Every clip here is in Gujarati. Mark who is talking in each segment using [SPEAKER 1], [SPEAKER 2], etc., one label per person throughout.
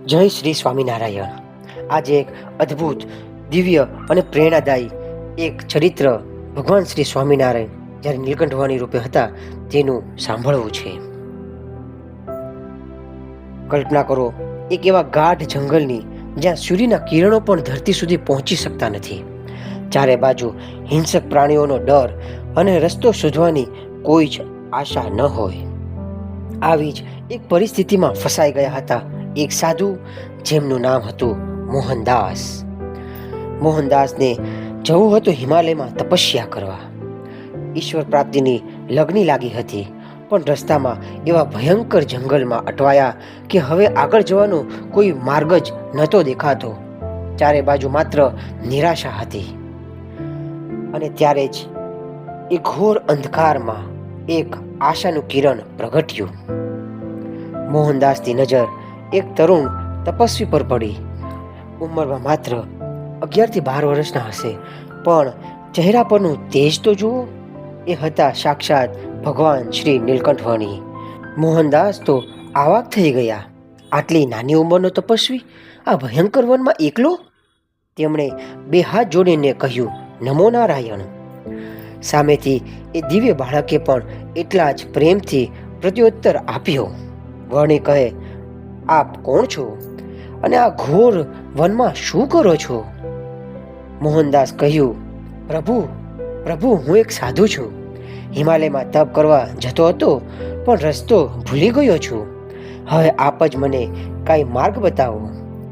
[SPEAKER 1] જય શ્રી સ્વામિનારાયણ. આજે એક અદ્ભુત, દિવ્ય અને પ્રેરણાદાયી એક ચરિત્ર ભગવાન શ્રી સ્વામિનારાયણ જ્યારે નીલકંઠવાણી રૂપે હતા તેનું સાંભળવું છે. કલ્પના કરો, એક એવા ગાઢ જંગલની જ્યાં સૂર્યના કિરણો પણ ધરતી સુધી પહોંચી શકતા નથી. ચારે બાજુ હિંસક પ્રાણીઓનો ડર અને રસ્તો શોધવાની કોઈ જ આશા ન હોય. આવી જ એક પરિસ્થિતિમાં ફસાઈ ગયા હતા એક સાધુ, જેમનું નામ હતું મોહનદાસ. મોહનદાસને જવું હતું હિમાલયમાં તપસ્યા કરવા. ઈશ્વર પ્રાપ્તિની લગ્ની લાગી હતી, પણ રસ્તામાં એવા ભયંકર જંગલમાં અટવાયા કે હવે આગળ જવાનો કોઈ માર્ગ જ નહોતો દેખાતો. ચારે બાજુ માત્ર નિરાશા હતી. અને ત્યારે જ એ ઘોર અંધકારમાં એક આશાનું કિરણ પ્રગટ્યું. મોહનદાસની નજર એક તરુણ તપસ્વી પર પડી. ઉંમરમાં માત્ર 11 થી 12 વર્ષના હશે, પણ ચહેરા પરનું તેજ તો જુઓ. એ હતા સાક્ષાત ભગવાન શ્રી નીલકંઠવાણી. મોહનદાસ તો આવાક થઈ ગયા. આટલી નાની ઉંમરનો તપસ્વી આ ભયંકર વનમાં એકલો? તેમણે 2 હાથ જોડીને કહ્યું, નમો નારાયણ. સામેથી એ દિવ્ય બાળકે પણ એટલા જ પ્રેમથી પ્રત્યુત્તર આપ્યો. વર્ણી કહે, આપ કોણ છો અને આ ઘોર વનમાં શું કરો છો? મોહનદાસ કહ્યું, પ્રભુ, હું એક સાધુ છું. હિમાલયમાં તપ કરવા જતો હતો, પણ રસ્તો ભૂલી ગયો છું. હવે આપ જ મને કાંઈ માર્ગ બતાવો.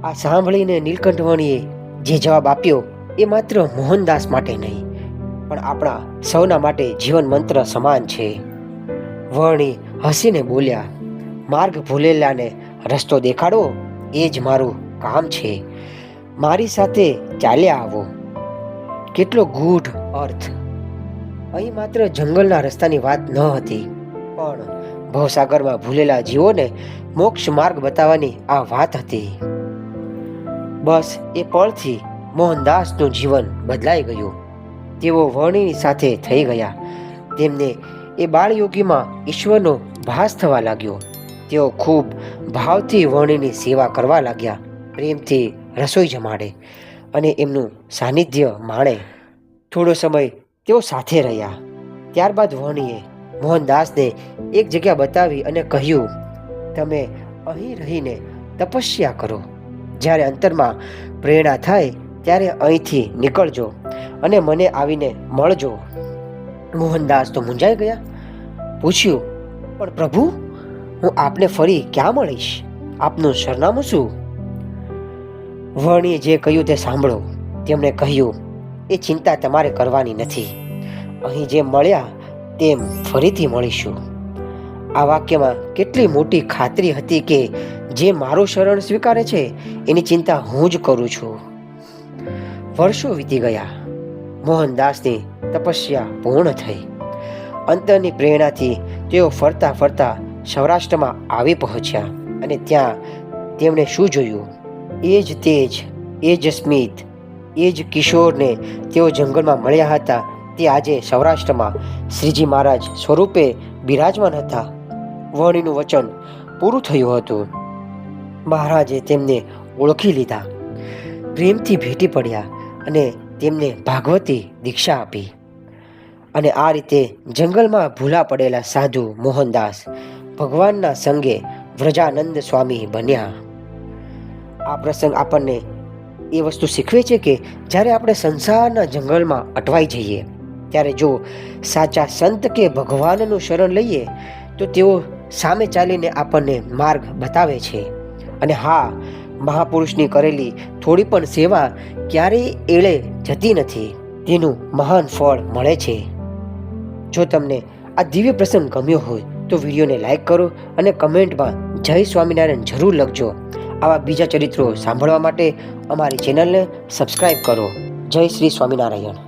[SPEAKER 1] આ સાંભળીને નીલકંઠવાણીએ જે જવાબ આપ્યો એ માત્ર મોહનદાસ માટે નહીં, પણ આપણા સૌના માટે જીવન મંત્ર સમાન છે. વર્ણી હસીને બોલ્યા, માર્ગ ભૂલેલાને રસ્તો દેખાડવો એ જ મારું કામ છે. મારી સાથે ચાલ્યા આવો. કેટલો ગૂઢ અર્થ! અહીં માત્ર જંગલના રસ્તાની વાત ન હતી, પણ ભવસાગરમાં ભૂલેલા જીવોને મોક્ષ માર્ગ બતાવવાની આ વાત હતી. બસ એ પળથી મોહનદાસનું જીવન બદલાઈ ગયું. તેઓ વર્ણીની સાથે થઈ ગયા. તેમને એ બાળયોગીમાં ઈશ્વરનો ભાસ થવા લાગ્યો. તેઓ ખૂબ ભાવથી વર્ણીની સેવા કરવા લાગ્યા, પ્રેમથી રસોઈ જમાડે અને એમનું સાનિધ્ય માણે. થોડો સમય તેઓ સાથે રહ્યા. ત્યારબાદ વર્ણીએ મોહનદાસને એક જગ્યા બતાવી અને કહ્યું, તમે અહીં રહીને તપસ્યા કરો. જ્યારે અંતરમાં પ્રેરણા થાય ત્યારે અહીંથી નીકળજો અને મને આવીને મળજો. મોહનદાસ તો મૂંઝાઈ ગયા. પૂછ્યું, પણ પ્રભુ, હું આપને ફરી ક્યાં મળીશ? આપનું સરનામું શું? વર્ણીએ જે કહ્યું તે સાંભળો. તેમણે કહ્યું, એ ચિંતા તમારે કરવાની નથી. અહીં જેમ મળ્યા તેમ ફરીથી મળીશું. આ વાક્યમાં કેટલી મોટી ખાતરી હતી કે જે મારું શરણ સ્વીકારે છે એની ચિંતા હું જ કરું છું. વર્ષો વીતી ગયા. મોહનદાસની તપસ્યા પૂર્ણ થઈ. અંતરની પ્રેરણાથી તેઓ ફરતા ફરતા સૌરાષ્ટ્રમાં આવી પહોંચ્યા. અને ત્યાં તેમણે શું જોયું? એ જ તેજ, એ જ સ્મિત, એ જ કિશોરને તેઓ જંગલમાં મળ્યા હતા તે આજે સૌરાષ્ટ્રમાં શ્રીજી મહારાજ સ્વરૂપે બિરાજમાન હતા. વર્ણીનું વચન પૂરું થયું હતું. મહારાજે તેમને ઓળખી લીધા, પ્રેમથી ભેટી પડ્યા અને તેમને ભાગવતી દીક્ષા આપી. અને આ રીતે જંગલમાં ભૂલા પડેલા સાધુ મોહનદાસ ભગવાનના સંગે વ્રજાનંદ સ્વામી બન્યા. આ પ્રસંગ આપણને એ વસ્તુ શીખવે છે કે જ્યારે આપણે સંસારના જંગલમાં અટવાઈ જઈએ ત્યારે જો સાચા સંત કે ભગવાનનું શરણ લઈએ તો તેઓ સામે ચાલીને આપણને માર્ગ બતાવે છે. અને હા, મહાપુરુષની કરેલી થોડી પણ સેવા ક્યારેય એળે જતી નથી. તેનું મહાન ફળ મળે છે. જો તમને આ દિવ્ય પ્રસંગ ગમ્યો હોય તો વિડીયોને લાઈક કરો અને કમેન્ટમાં જય સ્વામિનારાયણ જરૂર લખજો. આવા બીજા ચરિત્રો સાંભળવા માટે અમારી ચેનલને સબસ્ક્રાઈબ કરો. જય શ્રી સ્વામિનારાયણ.